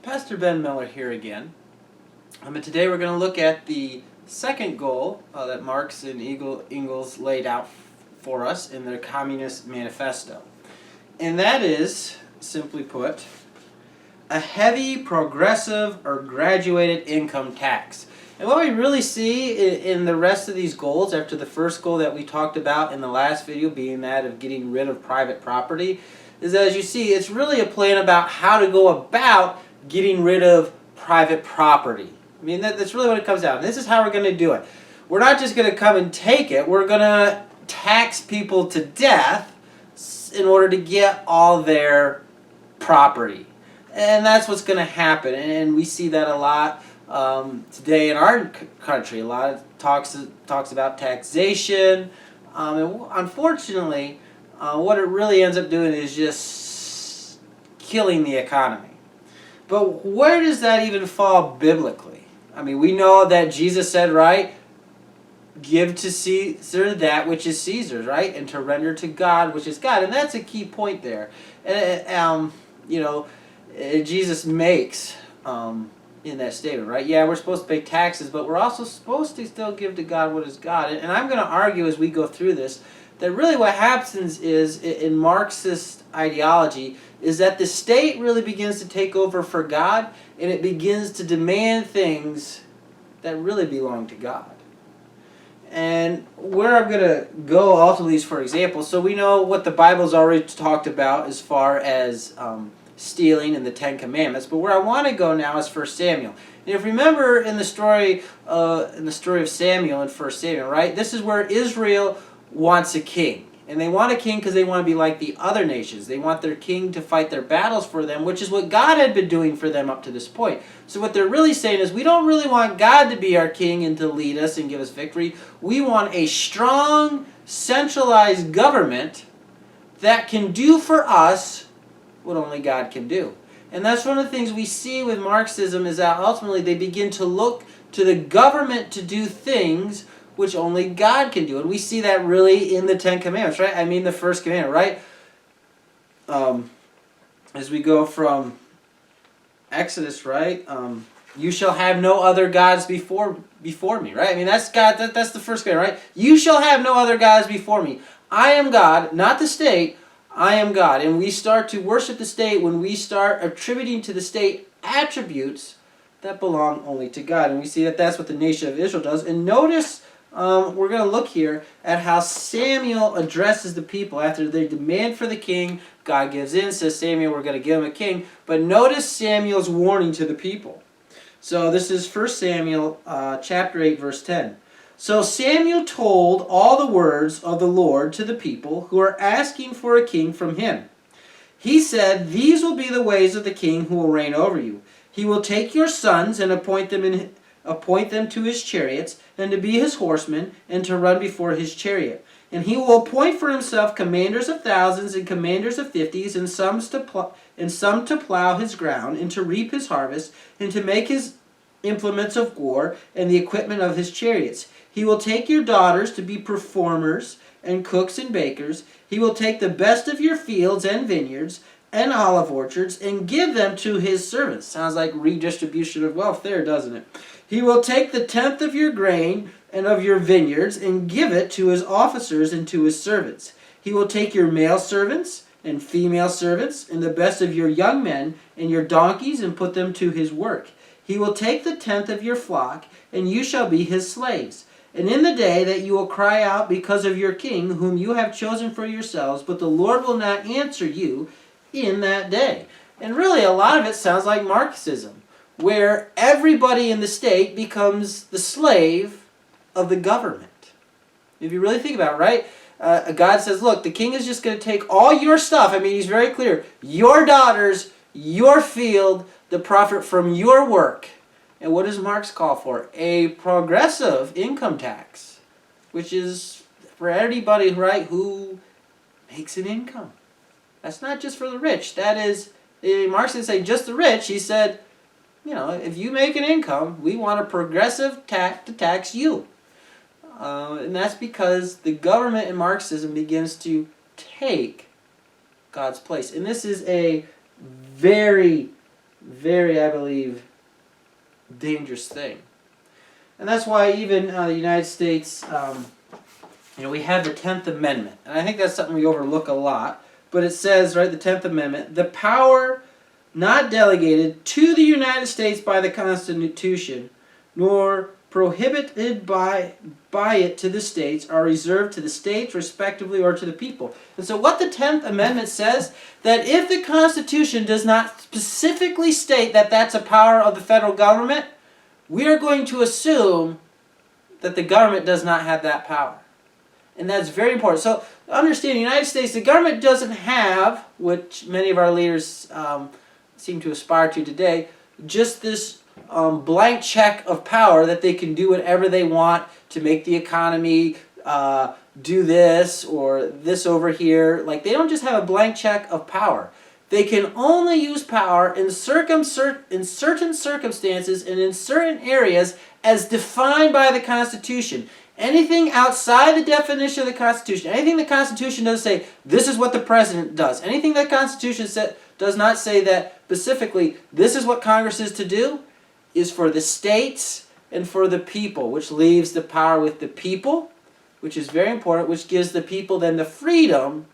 Pastor Ben Miller here again. And today we're going to look at the second goal that Marx and Engels laid out for us in their Communist Manifesto. And that is, simply put, a heavy, progressive, or graduated income tax. And what we really see in the rest of these goals, after the first goal that we talked about in the last video being that of getting rid of private property, is that, as you see, it's really a plan about how to go about getting rid of private property. I mean, that's really what it comes down to. This is how we're going to do it. We're not just going to come and take it. We're going to tax people to death in order to get all their property. And that's what's going to happen. And we see that a lot today in our country. A lot of talks about taxation. And unfortunately, what it really ends up doing is just killing the economy. But where does that even fall biblically? I mean, we know that Jesus said, right, give to Caesar that which is Caesar's, right, and to render to God which is God. And that's a key point there. And, Jesus makes in that statement, right? Yeah, we're supposed to pay taxes, but we're also supposed to still give to God what is God. And I'm going to argue as we go through this that really what happens is, in Marxist ideology, is that the state really begins to take over for God, and it begins to demand things that really belong to God. And where I'm going to go ultimately is, for example, so we know what the Bible's already talked about as far as stealing and the Ten Commandments, but where I want to go now is 1 Samuel. And if you remember in the story of Samuel in 1 Samuel, right, this is where Israel wants a king. And they want a king because they want to be like the other nations. They want their king to fight their battles for them, which is what God had been doing for them up to this point. So what they're really saying is, we don't really want God to be our king and to lead us and give us victory. We want a strong, centralized government that can do for us what only God can do. And that's one of the things we see with Marxism, is that ultimately they begin to look to the government to do things which only God can do. And we see that really in the Ten Commandments, right? I mean, the first commandment, right? As we go from Exodus, right? You shall have no other gods before me, right? I mean, that's God. That's the first commandment, right? You shall have no other gods before me. I am God, not the state. I am God. And we start to worship the state when we start attributing to the state attributes that belong only to God. And we see that that's what the nation of Israel does. And notice, we're going to look here at how Samuel addresses the people. After they demand for the king, God gives in, says, Samuel, we're going to give him a king. But notice Samuel's warning to the people. So this is 1 Samuel chapter 8, verse 10. So Samuel told all the words of the Lord to the people who are asking for a king from him. He said, these will be the ways of the king who will reign over you. He will take your sons and appoint them to his chariots, and to be his horsemen, and to run before his chariot. And he will appoint for himself commanders of thousands and commanders of fifties, and some to plow his ground, and to reap his harvest, and to make his implements of war, and the equipment of his chariots. He will take your daughters to be performers, and cooks and bakers. He will take the best of your fields and vineyards, and olive orchards, and give them to his servants. Sounds like redistribution of wealth there, doesn't it? He will take the tenth of your grain and of your vineyards, and give it to his officers and to his servants. He will take your male servants and female servants, and the best of your young men and your donkeys, and put them to his work. He will take the tenth of your flock, and you shall be his slaves. And in the day that you will cry out because of your king, whom you have chosen for yourselves, but the Lord will not answer you in that day. And really, a lot of it sounds like Marxism, where everybody in the state becomes the slave of the government. If you really think about it, right? God says, look, the king is just going to take all your stuff. I mean, he's very clear. Your daughters, your field, the profit from your work. And what does Marx call for? A progressive income tax, which is for anybody, right, who makes an income. That's not just for the rich. That is, Marx didn't say just the rich. He said, if you make an income, we want a progressive tax to tax you. And that's because the government in Marxism begins to take God's place. And this is a very very, I believe, dangerous thing. And that's why even the United States, we have the 10th Amendment. And I think that's something we overlook a lot. But it says, right, the 10th Amendment, the power not delegated to the United States by the Constitution, nor prohibited by it to the states, are reserved to the states respectively or to the people. And so what the 10th Amendment says, that if the Constitution does not specifically state that that's a power of the federal government, we are going to assume that the government does not have that power. And that's very important. So understand, the United States, the government doesn't have, which many of our leaders seem to aspire to today, just this blank check of power that they can do whatever they want to make the economy do this or this over here. Like, they don't just have a blank check of power. They can only use power in certain circumstances and in certain areas as defined by the Constitution. Anything outside the definition of the Constitution, anything the Constitution doesn't say, this is what the president does. Anything the Constitution does not say that specifically, this is what Congress is to do, is for the states and for the people, which leaves the power with the people, which is very important, which gives the people then the freedom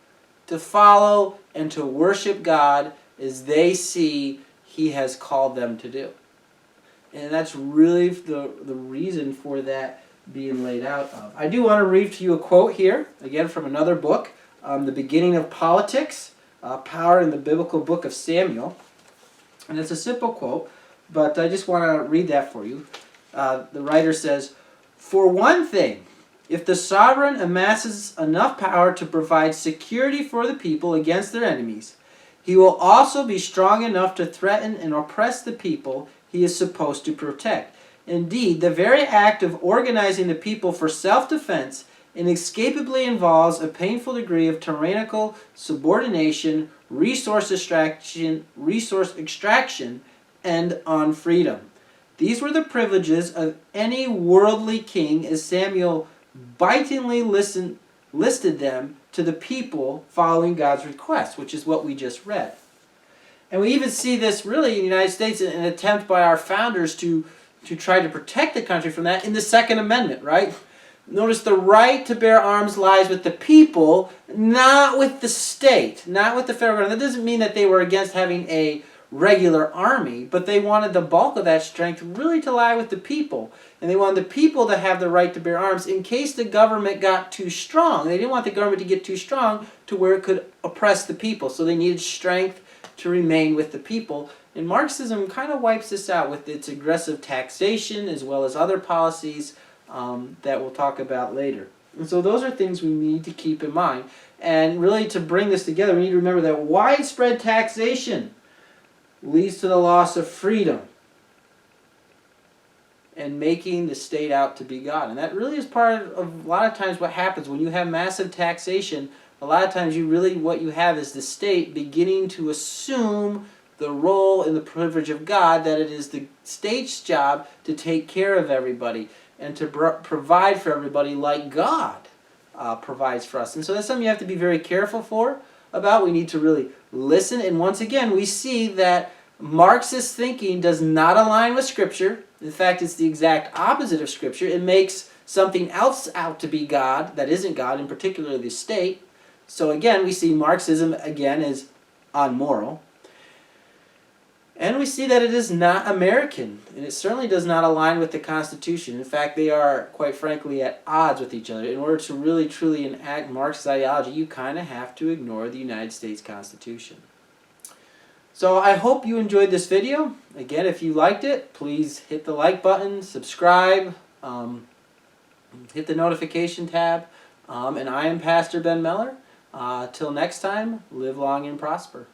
to follow and to worship God as they see He has called them to do. And that's really the reason for that being laid out of. I do want to read to you a quote here, again from another book, The Beginning of Politics, Power in the Biblical Book of Samuel. And it's a simple quote, but I just want to read that for you. The writer says, "For one thing, if the sovereign amasses enough power to provide security for the people against their enemies, he will also be strong enough to threaten and oppress the people he is supposed to protect. Indeed, the very act of organizing the people for self-defense inescapably involves a painful degree of tyrannical subordination, resource extraction, and unfreedom. These were the privileges of any worldly king, as Samuel bitingly listed them to the people following God's request," which is what we just read. And we even see this really in the United States in an attempt by our founders to try to protect the country from that in the Second Amendment, right? Notice the right to bear arms lies with the people, not with the state, not with the federal government. That doesn't mean that they were against having a regular army, but they wanted the bulk of that strength really to lie with the people. And they wanted the people to have the right to bear arms in case the government got too strong. They didn't want the government to get too strong to where it could oppress the people. So they needed strength to remain with the people. And Marxism kind of wipes this out with its aggressive taxation as well as other policies that we'll talk about later. And so those are things we need to keep in mind. And really, to bring this together, we need to remember that widespread taxation leads to the loss of freedom and making the state out to be God. And that really is part of a lot of times what happens when you have massive taxation. A lot of times what you have is the state beginning to assume the role and the privilege of God, that it is the state's job to take care of everybody and to provide for everybody like God provides for us. And so that's something you have to be very careful about. We need to really listen. And once again, we see that Marxist thinking does not align with Scripture. In fact, it's the exact opposite of Scripture. It makes something else out to be God that isn't God, in particular the state. So again, we see Marxism again as unmoral. And we see that it is not American, and it certainly does not align with the Constitution. In fact, they are, quite frankly, at odds with each other. In order to really, truly enact Marxist ideology, you kind of have to ignore the United States Constitution. So I hope you enjoyed this video. Again, if you liked it, please hit the like button, subscribe, hit the notification tab. And I am Pastor Ben Meller. Till next time, live long and prosper.